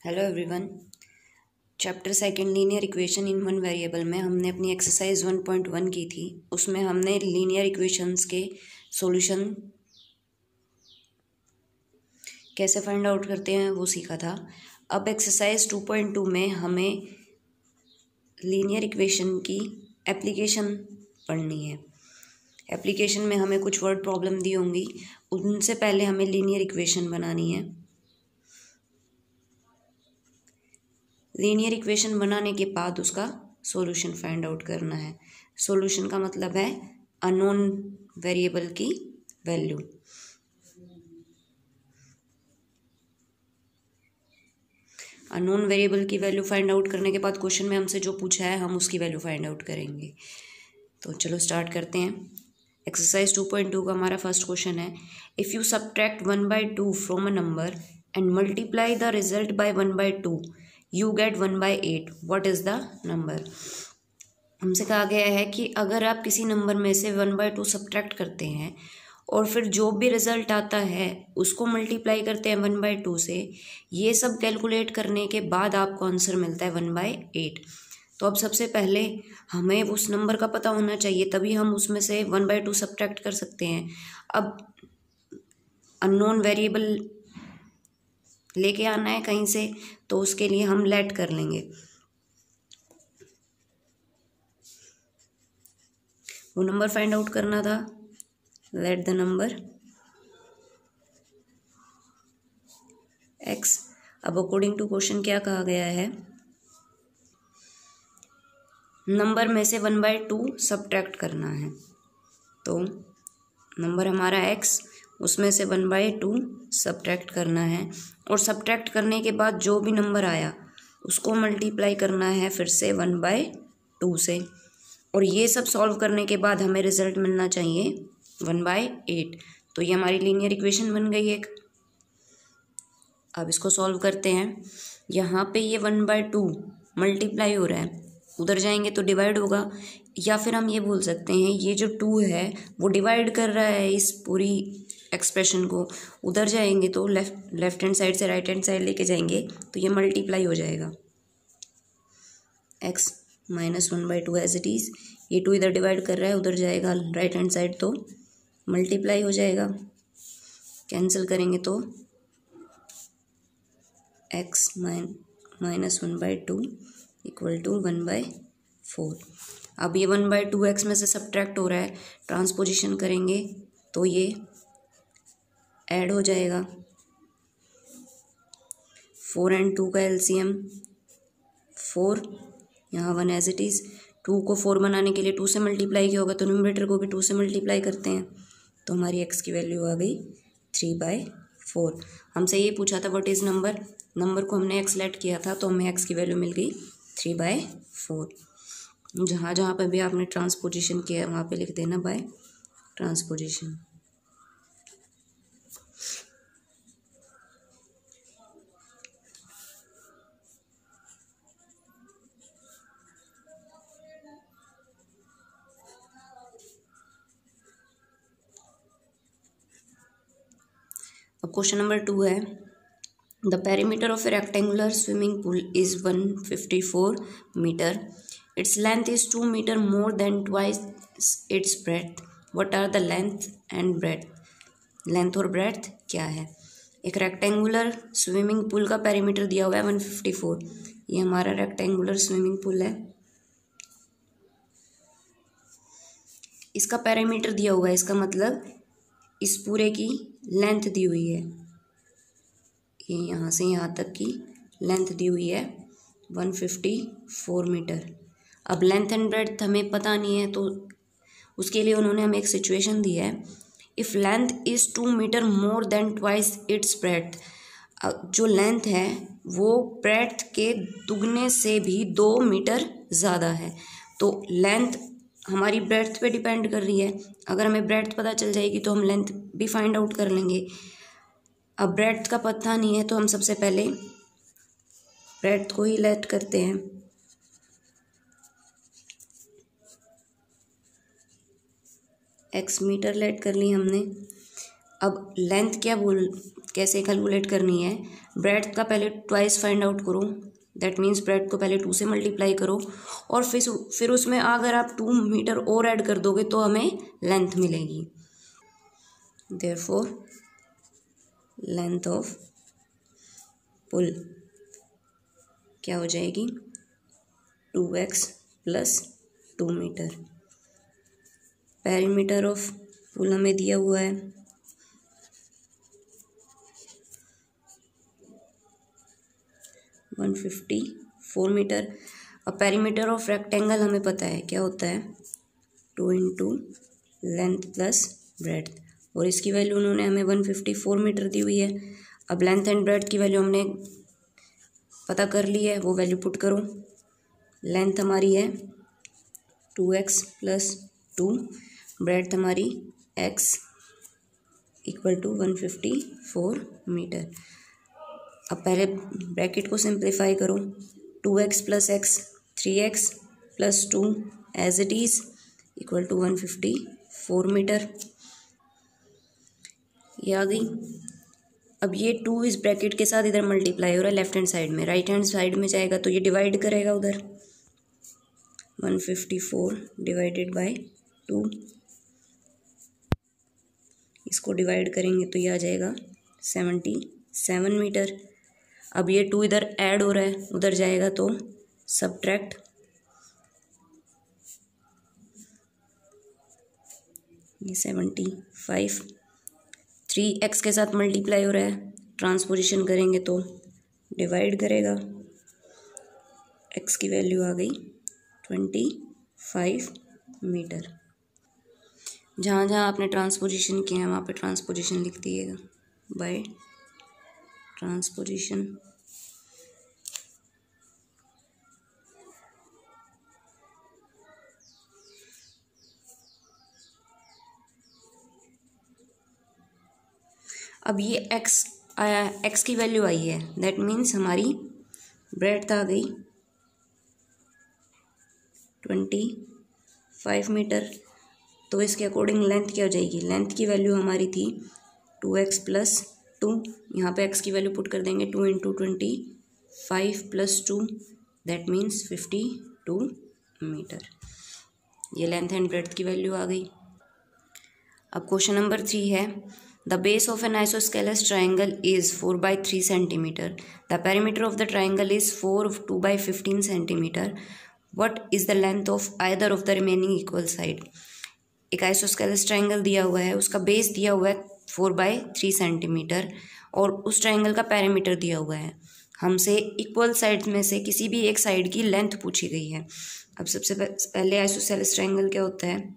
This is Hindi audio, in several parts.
Hello everyone. Chapter second linear equation in one variable में हमने अपनी एक्सरसाइज 1.1 की थी। उसमें हमने लीनियर इक्वेशंस के सॉल्यूशन कैसे फाइंड आउट करते हैं वो सीखा था। अब एक्सरसाइज 2.2 में हमें लीनियर इक्वेशन की एप्लीकेशन पढ़नी है। एप्लीकेशन में हमें कुछ वर्ड प्रॉब्लम दी होंगी, उनसे पहले हमें लीनियर इक्वेशन बनानी है। लीनियर इक्वेशन बनाने के बाद उसका सॉल्यूशन फाइंड आउट करना है। सॉल्यूशन का मतलब है अननोन वेरिएबल की वैल्यू। अननोन वेरिएबल की वैल्यू फाइंड आउट करने के बाद क्वेश्चन में हमसे जो पूछा है हम उसकी वैल्यू फाइंड आउट करेंगे। तो चलो स्टार्ट करते हैं। एक्सरसाइज 2.2 का हमारा फर्स्ट क्वेश्चन है, if you subtract 1/2 from a number and multiply the result by 1/2 you get 1/8, what is the number. हमसे कहा गया है कि अगर आप किसी नंबर में से 1/2 सब्ट्रैक्ट करते हैं और फिर जो भी रिजल्ट आता है उसको मल्टीप्लाई करते हैं 1/2 से, ये सब कैलकुलेट करने के बाद आपको आंसर मिलता है 1/8। तो अब सबसे पहले हमें उस नंबर का पता होना चाहिए, तभी हम उसमें से 1/2 सब्ट्रैक्ट कर सकते हैं। अब अननोन वेरिएबल लेके आना है कहीं से, तो उसके लिए हम लेट कर लेंगे। वो नंबर फाइंड आउट करना था, लेट द नंबर x। अब अकॉर्डिंग टू क्वेश्चन क्या कहा गया है, नंबर में से 1/2 सब्ट्रैक्ट करना है। तो नंबर हमारा x, उसमें से 1/2 सब्ट्रैक्ट करना है और सब्ट्रैक्ट करने के बाद जो भी नंबर आया उसको मल्टीप्लाई करना है फिर से 1/2 से, और ये सब सॉल्व करने के बाद हमें रिजल्ट मिलना चाहिए 1/8। तो ये हमारी लीनियर इक्वेशन बन गई एक। अब इसको सॉल्व करते हैं। यहाँ पे ये 1/2 मल्टीप्लाई हो रहा है, उधर जाएंगे तो डिवाइड होगा, या फिर हम ये बोल सकते हैं ये जो 2 है वो डिवाइड कर रहा है इस पूरी एक्सप्रेशन को। उधर जाएंगे तो लेफ्ट हैंड साइड से राइट हैंड साइड लेके जाएंगे तो ये मल्टीप्लाई हो जाएगा। x minus 1/2 as it is, ये 2 इधर डिवाइड कर रहा है, उधर जाएगा राइट हैंड साइड तो मल्टीप्लाई हो जाएगा। कैंसिल करेंगे तो x माइनस 1/2 इक्वल टू 1/4। अब ये 1/2 x में से सब्ट्रैक्ट हो रहा है, ट्रांसपोजिशन करेंगे तो ये ऐड हो जाएगा। 4 और 2 का एलसीएम 4, यहाँ 1 एज इट इज़। 2 को 4 बनाने के लिए 2 से मल्टीप्लाई किया होगा, तो न्यूमरेटर को भी 2 से मल्टीप्लाई करते हैं, तो हमारी x की वैल्यू आ गई 3/4। हमसे ये पूछा था व्हाट इज़ नंबर, नंबर को हमने x लेट किया था तो हमें x की वैल्यू मिल गई 3/4। जहाँ जहाँ पर भी आपने ट्रांसपोजिशन किया है वहाँ पे लिख देना बाय ट्रांसपोजिशन। अब क्वेश्चन नंबर 2 है, the perimeter of a rectangular swimming pool is 154 metre, its length is 2 metre more than twice its breadth, what are the length and breadth. Length और ब्रेथ क्या है। एक रेक्टेंगुलर स्विमिंग पूल का पेरीमीटर दिया हुआ है 154। ये हमारा रेक्टेंगुलर स्विमिंग पूल है, इसका पेरीमीटर दिया हुआ है, इसका मतलब इस पूरे की लेंथ दी हुई है, ये यहाँ से यहाँ तक की लेंथ दी हुई है 154 मीटर। अब लेंथ एंड ब्रेड्थ हमें पता नहीं है, तो उसके लिए उन्होंने हमें एक सिचुएशन दी है, if length is 2 metre more than twice its breadth. जो लेंथ है वो ब्रेड्थ के दुगने से भी 2 मीटर ज़्यादा है, तो लेंथ हमारी ब्रेड्थ पे डिपेंड कर रही है। अगर हमें ब्रेड्थ पता चल जाएगी तो हम लेंथ भी फाइंड आउट कर लेंगे। अब ब्रेड्थ का पता नहीं है तो हम सबसे पहले ब्रेड्थ को ही लेट करते हैं। x मीटर लेट कर ली हमने, अब लेंथ कैसे कैलकुलेट करनी है, ब्रेड्थ का पहले ट्वाइस फाइंड आउट करो, दैट मीन्स ब्रेड्थ को पहले 2 से मल्टीप्लाई करो और फिर उसमें अगर आप 2 मीटर और ऐड कर दोगे तो हमें लेंथ मिलेगी। देयरफॉर लेंथ ऑफ पुल क्या हो जाएगी, 2x + 2 मीटर। पेरीमीटर ऑफ पुल हमें दिया हुआ है 154 मीटर। अब पेरीमीटर ऑफ रेक्टेंगल हमें पता है क्या होता है, 2 × लेंथ + ब्रेड्थ, और इसकी वैल्यू उन्होंने हमें 154 मीटर दी हुई है। अब लेंथ एंड ब्रेड्थ की वैल्यू हमने पता कर ली है, वो वैल्यू पुट करो। लेंथ हमारी है 2x + 2, ब्रेड्थ हमारी x = 154 मीटर। अब पहले ब्रैकेट को सिंप्लीफाई करो, 2x + x 3x + 2 as it is = 154 metre. ये आ गई। अब ये 2 इस ब्रैकेट के साथ इधर मल्टीप्लाई हो रहा है लेफ्ट हैंड साइड में, राइट हैंड साइड में जाएगा तो ये डिवाइड करेगा उधर, 154 / 2, इसको डिवाइड करेंगे तो ये आ जाएगा 77 मीटर। अब ये 2 इधर ऐड हो रहा है, उधर जाएगा तो सब्ट्रैक्ट, ये 75, 3x के साथ मल्टीप्लाई हो रहा है, ट्रांसपोजिशन करेंगे तो डिवाइड करेगा, x की वैल्यू आ गई 25 मीटर। जहाँ जहाँ आपने ट्रांसपोजिशन किया है वहाँ पे ट्रांसपोजिशन लिख दिएगा, बाय ट्रांसपोजिशन। अब ये x आया, x की वैल्यू आई है, दैट मीन्स हमारी ब्रेड्थ आ गई 25 मीटर। तो इसके अकॉर्डिंग लेंथ क्या हो जाएगी, लेंथ की वैल्यू हमारी थी 2x + 2, यहाँ पे x की वैल्यू पुट कर देंगे, 2 × 25 + 2 दैट मीन्स 52 मीटर। ये लेंथ एंड ब्रेड्थ की वैल्यू आ गई। अब क्वेश्चन नंबर 3 है, the base of an isosceles triangle is 4/3 centimetre, the perimeter of the triangle is 2/15 centimetre, what is the length of either of the remaining equal side. एक आइसोस्केलस ट्राइंगल दिया हुआ है, उसका बेस दिया हुआ है 4/3 सेंटीमीटर और उस ट्राइंगल का पेरीमीटर दिया हुआ है। हमसे इक्वल साइड में से किसी भी एक साइड की लेंथ पूछी गई है। अब सबसे पहले आइसोसेलेस ट्राइंगल क्या होता है,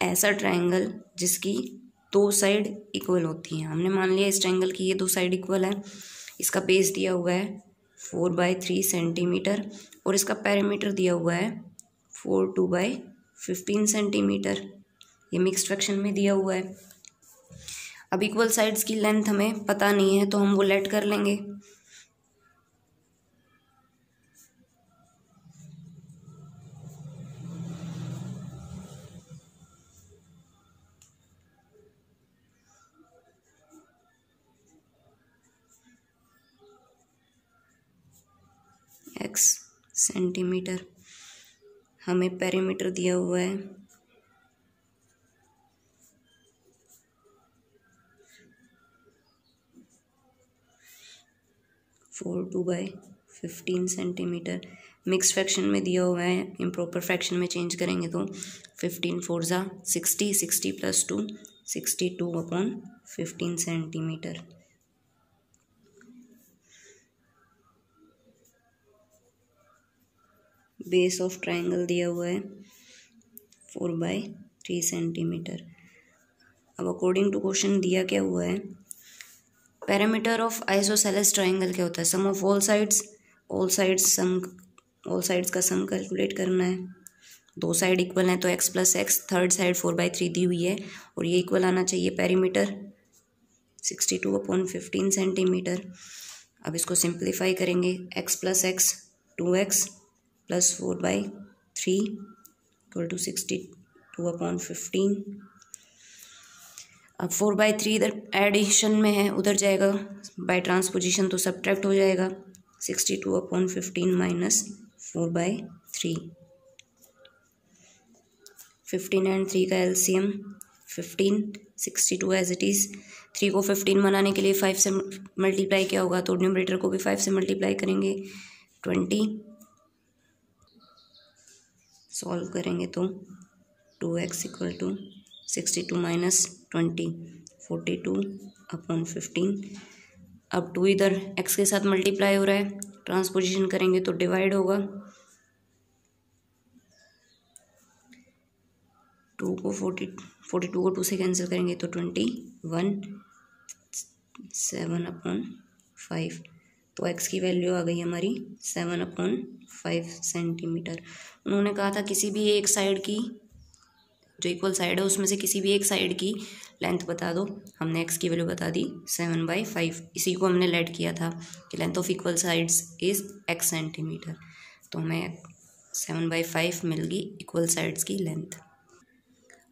ऐसा ट्राइंगल जिसकी 2 साइड इक्वल होती हैं। हमने मान लिया इस ट्राइंगल की ये 2 साइड इक्वल है, इसका बेस दिया हुआ है 4/3 सेंटीमीटर और इसका पेरीमीटर दिया हुआ है 4/2/15 सेंटीमीटर, ये मिक्स्ड फ्रैक्शन में दिया हुआ है। अब इक्वल साइड्स की लेंथ हमें पता नहीं है तो हम वो लेट कर लेंगे। x सेंटीमीटर, हमें पेरीमीटर दिया हुआ है 4/2/15 सेंटीमीटर, मिक्स फ्रैक्शन में दिया हुआ है, इम्प्रॉपर फ्रैक्शन में चेंज करेंगे तो 15 4 × 60, 60 + 2 62/15 सेंटीमीटर। बेस ऑफ ट्राइंगल दिया हुआ है 4/3 सेंटीमीटर। अब अकॉर्डिंग टू क्वेश्चन दिया क्या हुआ है, पैरामीटर ऑफ आइसोसेलेस ट्राइंगल क्या होता है, sum of all sides, all sides का सम कैलकुलेट करना है। 2 साइड इक्वल हैं तो x + x, थर्ड साइड 4/3 दी हुई है और ये इक्वल आना चाहिए। Perimeter 62/15 centimetre. अब इसको सिंप्लीफाई करेंगे, x + x 2x + 4/3 = 62/15। अब 4/3 इधर एडिशन में है, उधर जाएगा बाय ट्रांसपोजिशन तो सब्ट्रैक्ट हो जाएगा। 62/15 माइनस 4/3। 15 एंड 3 का एलसीएम 15, 62 एज इट इज़। 3 को 15 बनाने के लिए 5 से मल्टीप्लाई किया होगा, तो न्यूमरेटर को भी 5 से मल्टीप्लाई करेंगे 20। सॉल्व करेंगे तो 2x इक्वल टू 62 माइनस 20 42/15। अब 2 इधर x के साथ मल्टीप्लाई हो रहा है, ट्रांसपोजिशन करेंगे तो डिवाइड होगा। 42 को 2 से कैंसिल करेंगे तो 21 7/5। तो x की वैल्यू आ गई हमारी 7/5 सेंटीमीटर। उन्होंने कहा था किसी भी एक साइड की, जो इक्वल साइड है उसमें से किसी भी एक साइड की लेंथ बता दो। हमने x की वैल्यू बता दी 7/5। इसी को हमने लेट किया था कि length of equal sides is x centimetre, तो हमें 7/5 मिल गई इक्वल साइड्स की लेंथ।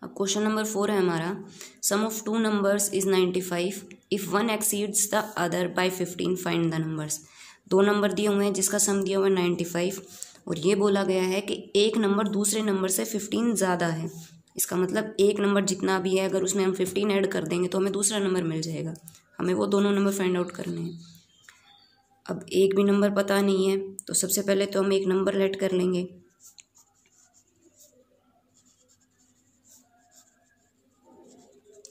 अब क्वेश्चन नंबर 4 है हमारा, sum of two numbers is 95 if one exceeds the other by 15 find the numbers. दो नंबर दिए हुए हैं जिसका सम दिया हुआ है 95, और ये बोला गया है कि एक नंबर दूसरे नंबर से 15 ज़्यादा है। इसका मतलब एक नंबर जितना भी है अगर उसमें हम 15 ऐड कर देंगे तो हमें दूसरा नंबर मिल जाएगा। हमें वो दोनों नंबर फाइंड आउट करने हैं। अब एक भी नंबर पता नहीं है तो सबसे पहले तो हम एक नंबर लेट कर लेंगे।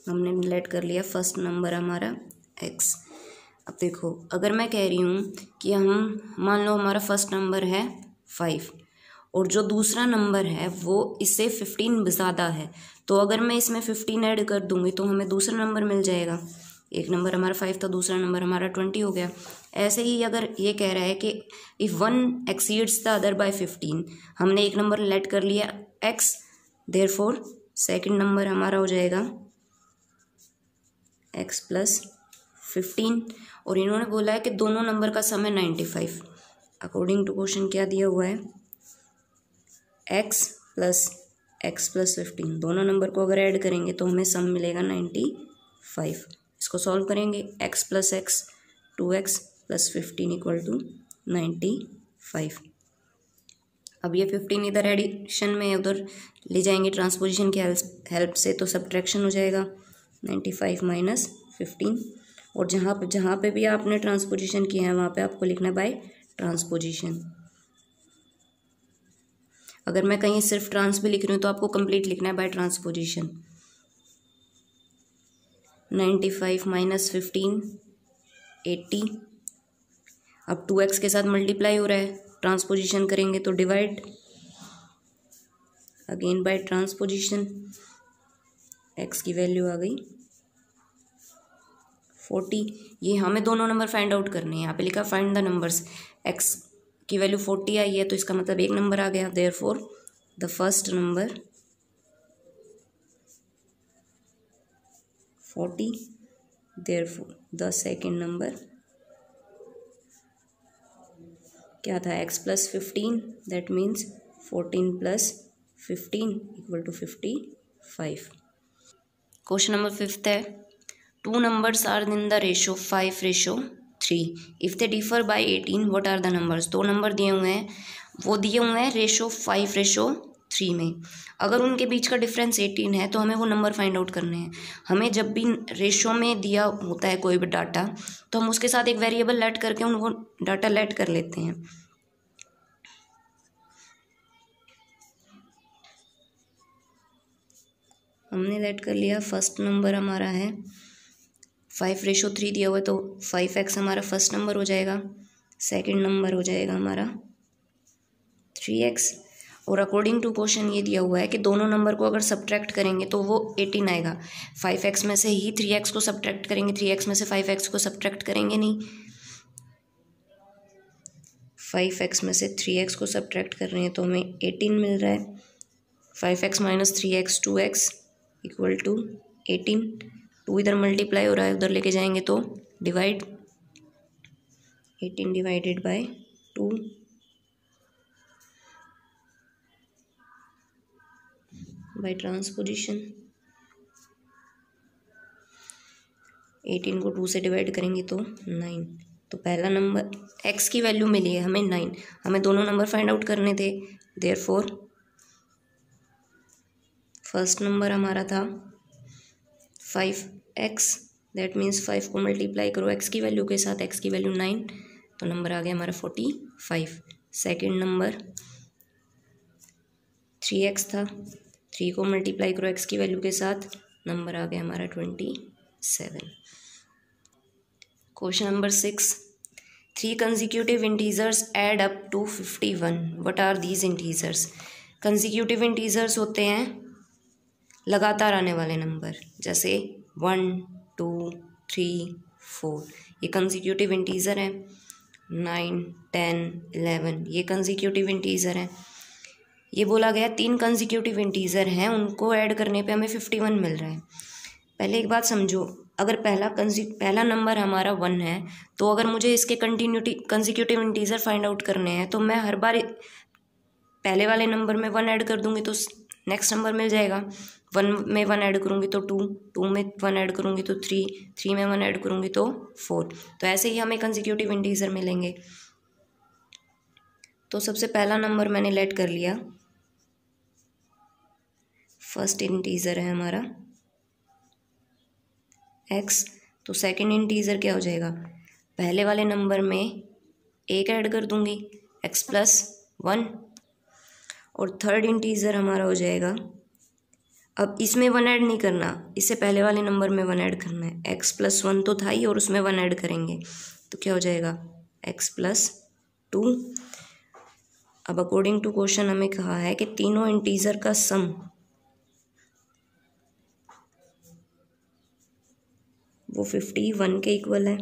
हमने लेट कर लिया फर्स्ट नंबर हमारा x। अब देखो, अगर मैं कह रही हूँ कि हम मान लो हमारा फर्स्ट नंबर है 5 और जो दूसरा नंबर है वो इससे 15 ज़्यादा है, तो अगर मैं इसमें 15 ऐड कर दूँगी तो हमें दूसरा नंबर मिल जाएगा। एक नंबर हमारा 5 था, दूसरा नंबर हमारा 20 हो गया। ऐसे ही अगर ये कह रहा है कि if one exceeds the other by 15, हमने एक नंबर लेट कर लिया x, देयरफॉर सेकंड नंबर हमारा हो जाएगा x प्लस 15, और इन्होंने बोला है कि दोनों नंबर का सम है 95। अकॉर्डिंग टू क्वेश्चन क्या दिया हुआ है, x प्लस 15, दोनों नंबर को अगर ऐड करेंगे तो हमें सम मिलेगा 95। इसको सॉल्व करेंगे, x plus 2x plus 15 equal to 95। अब ये 15 इधर एडिशन में उधर ले जाएंगे ट्रांसपोजिशन की हेल्प से, तो सब्ट्रैक्शन हो जाएगा 95 माइनस 15। और जहाँ पे भी आपने ट्रांसपोजिशन किया है वहाँ पे आपको लिखना है बाय ट्रांसपोजिशन। अगर मैं कहीं सिर्फ ट्रांस भी लिख रही हूँ तो आपको कंप्लीट लिखना है बाय ट्रांसपोजिशन। 95 माइनस 15 80। अब 2x के साथ मल्टीप्लाई हो रहा है, ट्रांसपोजिशन करेंगे तो divide, again by transposition. x की वैल्यू आ गई 40। ये हमें दोनों नंबर फाइंड आउट करने हैं। यहाँ पे लिखा फाइंड द नंबर्स, x की वैल्यू 40 आई है तो इसका मतलब एक नंबर आ गया, therefore the first number 40, therefore the second number क्या था, x plus 15, that means 14 plus 15 equal to 55। Question number 5 है, two numbers are in the ratio 5:3 if they differ by 18 what are the numbers. दो नंबर दिए हुए हैं, वो दिए हुए हैं रेशो 5:3 में। अगर उनके बीच का डिफरेंस 18 है तो हमें वो नंबर फाइंड आउट करने हैं। हमें जब भी रेशो में दिया होता है कोई भी डाटा तो हम उसके साथ एक वेरिएबल लेट करके उनको डाटा लेट कर लेते हैं। हमने लेट कर लिया, फर्स्ट नंबर हमारा है 5:3 दिया हुआ है तो 5x हमारा फर्स्ट नंबर हो जाएगा, सेकंड नंबर हो जाएगा हमारा 3x। और अकॉर्डिंग टू क्वेश्चन ये दिया हुआ है कि दोनों नंबर को अगर सब्ट्रैक्ट करेंगे तो वो 18 आएगा। 5x में से ही 3x को सब्ट्रैक्ट करेंगे, 3x में से 5x को सब्ट्रैक्ट करेंगे नहीं। 5x में से 3x को सब्ट्रैक्ट कर रहे हैं तो हमें 18 मिल रहा है। 5x minus 3x 2x equal to 18। 2 इधर मल्टीप्लाई हो रहा है, उधर लेके जाएंगे तो divide, 18 divided by 2 by transposition. 18 को 2 से डिवाइड करेंगे तो 9। तो पहला नंबर x की वैल्यू मिली है हमें 9, हमें दोनों नंबर फाइंड आउट करने थे। देयरफॉर फर्स्ट नंबर हमारा था 5x, दैट मीन्स 5 को मल्टीप्लाई करो x की वैल्यू के साथ, x की वैल्यू 9, तो नंबर आ गया हमारा 45। सेकेंड नंबर 3x था, 3 को मल्टीप्लाई करो x की वैल्यू के साथ, नंबर आ गया हमारा 27। Question number 6, 3 consecutive integers add up to 51, what are these integers. Consecutive integers होते हैं लगातार आने वाले नंबर, जैसे 1 2 3 4, ये कंसेक्यूटिव इंटीजर है। 9 10 11, ये कंसेक्यूटिव इंटीजर है। ये बोला गया 3 कंसेक्यूटिव इंटीजर हैं, उनको ऐड करने पे हमें 51 मिल रहा है। पहले एक बात समझो, अगर पहला नंबर हमारा 1 है, तो अगर मुझे इसके कंसेक्यूटिव इंटीजर फाइंड आउट करने हैं तो मैं हर बार पहले वाले नंबर में 1 ऐड कर दूंगी तो नेक्स्ट नंबर मिल जाएगा। 1 में 1 ऐड करूँगी तो 2, 2 में 1 ऐड करूँगी तो 3, 3 में 1 ऐड करूँगी तो 4। तो ऐसे ही हमें कंसेक्यूटिव इंटीजर मिलेंगे। तो सबसे पहला नंबर मैंने लेट कर लिया, फर्स्ट इंटीजर है हमारा x। तो सेकंड इंटीजर क्या हो जाएगा, पहले वाले नंबर में 1 ऐड कर दूंगी x प्लस 1, और थर्ड इंटीजर हमारा हो जाएगा, अब इसमें 1 ऐड नहीं करना, इससे पहले वाले नंबर में 1 ऐड करना है। x प्लस 1 तो था ही और उसमें 1 ऐड करेंगे तो क्या हो जाएगा x प्लस 2। अब अकॉर्डिंग टू क्वेश्चन हमें कहा है कि तीनों इंटीजर का सम वो 51 के इक्वल है।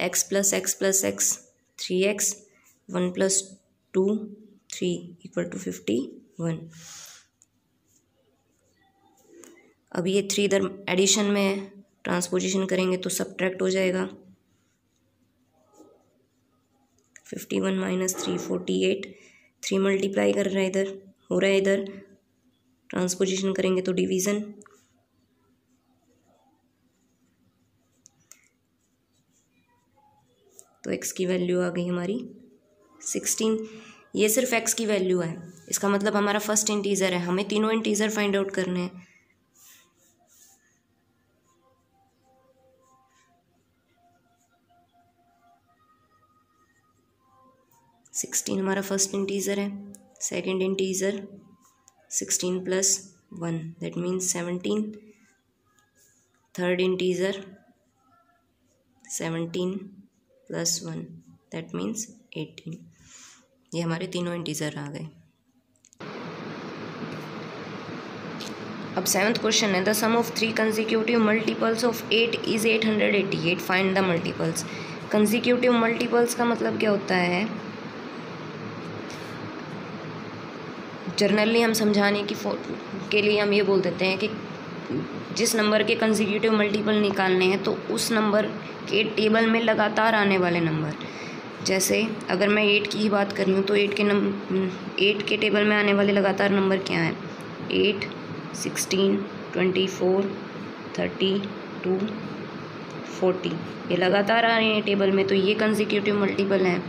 x plus x plus x 3x, 1 plus 2 3 equal to 51। अब ये 3 इधर एडिशन में ट्रांसपोजिशन करेंगे तो सब्ट्रैक्ट हो जाएगा। 51 माइनस 3 48, 3 मल्टीप्लाई कर रहा है इधर, हो रहा है इधर ट्रांसपोजिशन करेंगे तो डिवीज़न। तो x की वैल्यू आ गई हमारी 16। ये सिर्फ x की वैल्यू है, इसका मतलब हमारा फर्स्ट इंटीजर है, हमें तीनों इंटीजर फाइंड आउट करने हैं। सिक्सटीन हमारा फर्स्ट इंटीजर है, second integer 16 plus 1 that means 17, third integer 17 plus 1 that means 18। ये हमारे तीनों इंटीजर आ गए। अब 7th क्वेश्चन है, the sum of 3 consecutive multiples of 8 is 888, find the multiples. Consecutive multiples का मतलब क्या होता है, जनरली हम समझाने के लिए हम ये बोल देते हैं कि जिस नंबर के कंसेक्यूटिव मल्टीपल निकालने हैं तो उस नंबर के टेबल में लगातार आने वाले नंबर। जैसे अगर मैं 8 की ही बात कर रही हूँ तो 8 के टेबल में आने वाले लगातार नंबर क्या हैं, 8 16 24 32 40, ये लगातार आ रहे हैं टेबल में, तो ये कंसेक्यूटिव मल्टीपल हैं।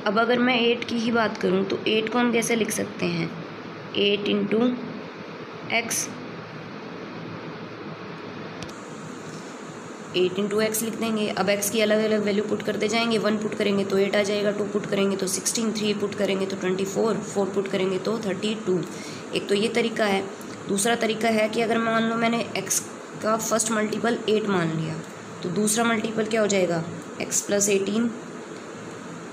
अब अगर मैं 8 की ही बात करूं तो 8 को हम कैसे लिख सकते हैं, 8 इंटू एक्स, 8 इंटू एक्स लिख देंगे। अब x की अलग अलग वैल्यू पुट करते जाएंगे, 1 पुट करेंगे तो 8 आ जाएगा, 2 पुट करेंगे तो 16, 3 पुट करेंगे तो 24, 4 पुट करेंगे तो 32। एक तो ये तरीका है। दूसरा तरीका है कि अगर मान लो मैंने x का फर्स्ट मल्टीपल 8 मान लिया तो दूसरा मल्टीपल क्या हो जाएगा, x प्लस 18,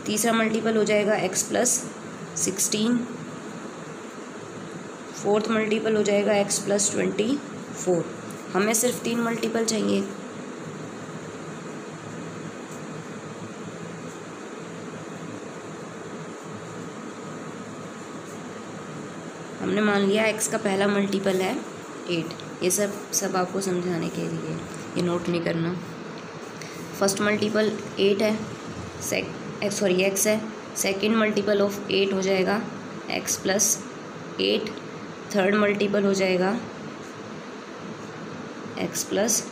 तीसरा मल्टीपल हो जाएगा x प्लस 16, फोर्थ मल्टीपल हो जाएगा x प्लस 24। हमें सिर्फ 3 मल्टीपल चाहिए। हमने मान लिया x का पहला मल्टीपल है 8। ये सब आपको समझाने के लिए, ये नोट नहीं करना। फर्स्ट मल्टीपल 8 है, x है। सेकेंड मल्टीपल ऑफ 8 हो जाएगा x प्लस 8, थर्ड मल्टीपल हो जाएगा x प्लस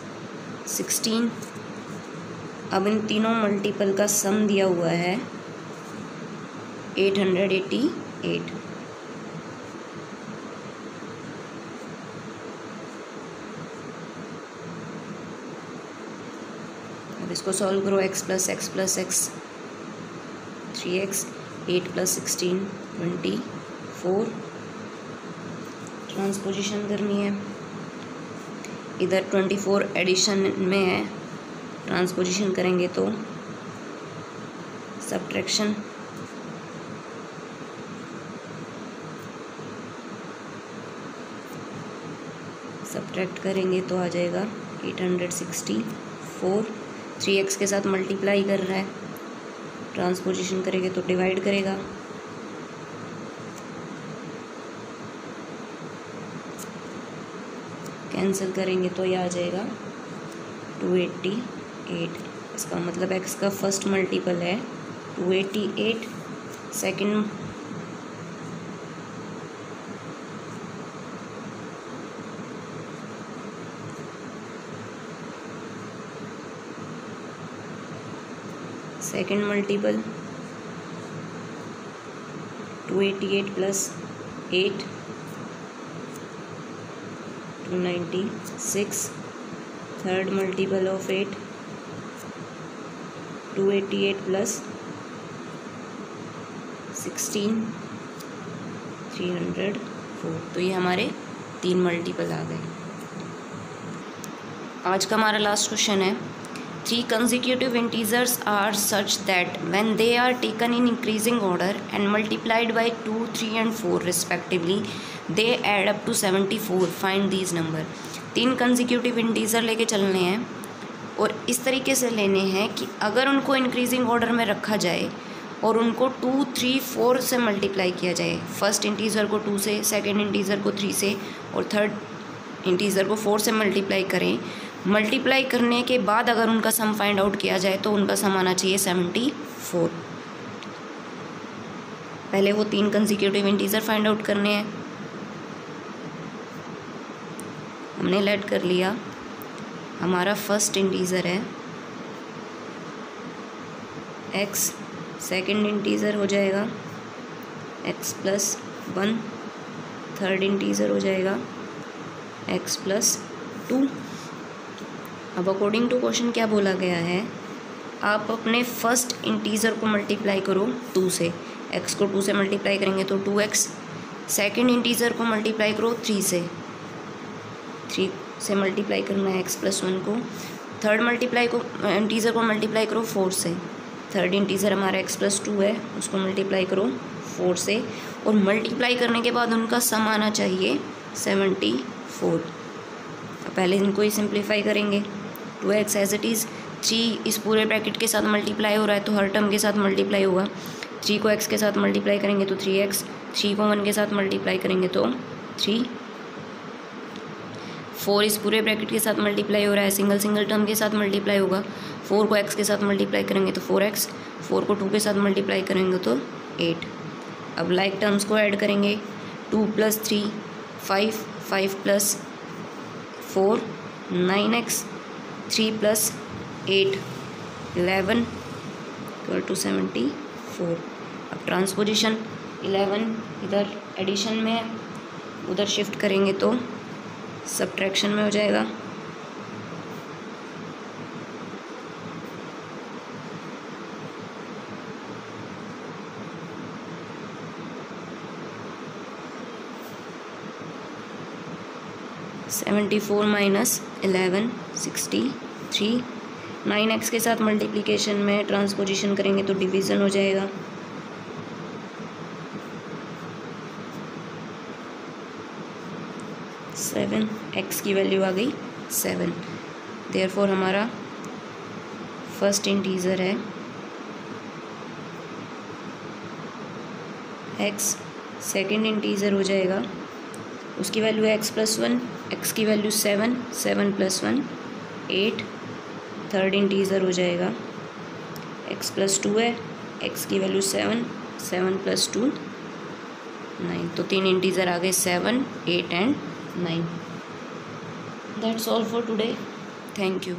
16। अब इन तीनों मल्टीपल का सम दिया हुआ है 888। अब इसको सॉल्व करो। x plus x 3x, 8 plus 16 24। Transposition करनी है, इधर 24 एडिशन में है, ट्रांसपोजिशन करेंगे तो सब्ट्रैक्शन, सब्ट्रैक्ट करेंगे तो आ जाएगा 864। 3x के साथ मल्टीप्लाई कर रहा है, ट्रांसपोजिशन करेंगे तो डिवाइड करेगा, कैंसिल करेंगे तो ये आ जाएगा 288। इसका मतलब x का फर्स्ट मल्टीपल है 288, second multiple 288 plus 8 296। Third multiple of 8 288 plus 16 304। तो ये हमारे 3 मल्टीपल आ गए। आज का हमारा लास्ट क्वेश्चन है, 3 consecutive integers are such that when they are taken in increasing order and multiplied by 2, 3 and 4 respectively, they add up to 74. Find these number। 3 consecutive integer लेके चलने हैं और इस तरीके से लेने हैं कि अगर उनको इंक्रीजिंग ऑर्डर में रखा जाए और उनको 2, 3, 4 से मल्टीप्लाई किया जाए, फर्स्ट इंटीजर को 2 से, सेकेंड इंटीजर को 3 से और थर्ड इंटीजर को 4 से मल्टीप्लाई करें। मल्टीप्लाई करने के बाद अगर उनका सम फाइंड आउट किया जाए तो उनका सम आना चाहिए 74। पहले वो 3 कंसेक्यूटिव इंटीजर फाइंड आउट करने हैं। हमने लेट कर लिया, हमारा फर्स्ट इंटीजर है x, सेकंड इंटीजर हो जाएगा x प्लस 1, थर्ड इंटीजर हो जाएगा x प्लस 2। अब अकॉर्डिंग टू क्वेश्चन क्या बोला गया है, आप अपने फर्स्ट इंटीजर को मल्टीप्लाई करो 2 से, x को 2 से मल्टीप्लाई करेंगे तो 2x, सेकंड इंटीजर को मल्टीप्लाई करो 3 से, 3 से मल्टीप्लाई करना है x प्लस 1 को, थर्ड इंटीजर को मल्टीप्लाई करो 4 से, थर्ड इंटीजर हमारा x प्लस 2 है, उसको मल्टीप्लाई करो 4 से और मल्टीप्लाई करने के बाद उनका सम आना चाहिए 74। पहले इनको ही सिंप्लीफाई करेंगे, 2x एज इट इज़, 3 इस पूरे ब्रैकेट के साथ मल्टीप्लाई हो रहा है तो हर टर्म के साथ मल्टीप्लाई होगा। 3 को x के साथ मल्टीप्लाई करेंगे तो 3x, 3 को 1 के साथ मल्टीप्लाई करेंगे तो 3, 4 इस पूरे ब्रैकेट के साथ मल्टीप्लाई हो रहा है, सिंगल टर्म के साथ मल्टीप्लाई होगा। 4 को x के साथ मल्टीप्लाई करेंगे तो 4x, 4 को 2 के साथ मल्टीप्लाई करेंगे तो 8। अब लाइक टर्म्स को ऐड करेंगे, 2 plus 3 5, 5 plus 4 9x, 3 plus 8 11 equal to 74। अब ट्रांसपोजिशन 11 इधर एडिशन में है, उधर शिफ्ट करेंगे तो सब्ट्रैक्शन में हो जाएगा। -74 11 63। 9x के साथ मल्टीप्लिकेशन में ट्रांसपोजिशन करेंगे तो डिवीज़न हो जाएगा। सेवन, x की वैल्यू आ गई 7। देयरफॉर हमारा फर्स्ट इंटीजर है x, सेकंड इंटीजर हो जाएगा, उसकी वैल्यू है x प्लस 1, x की वैल्यू 7, 7 प्लस 1 8, थर्ड इंटीजर हो जाएगा x प्लस 2 है, x की वैल्यू 7, 7 प्लस 2 9। तो 3 इंटीजर आ गए 7, 8 and 9। That's all for today. Thank you.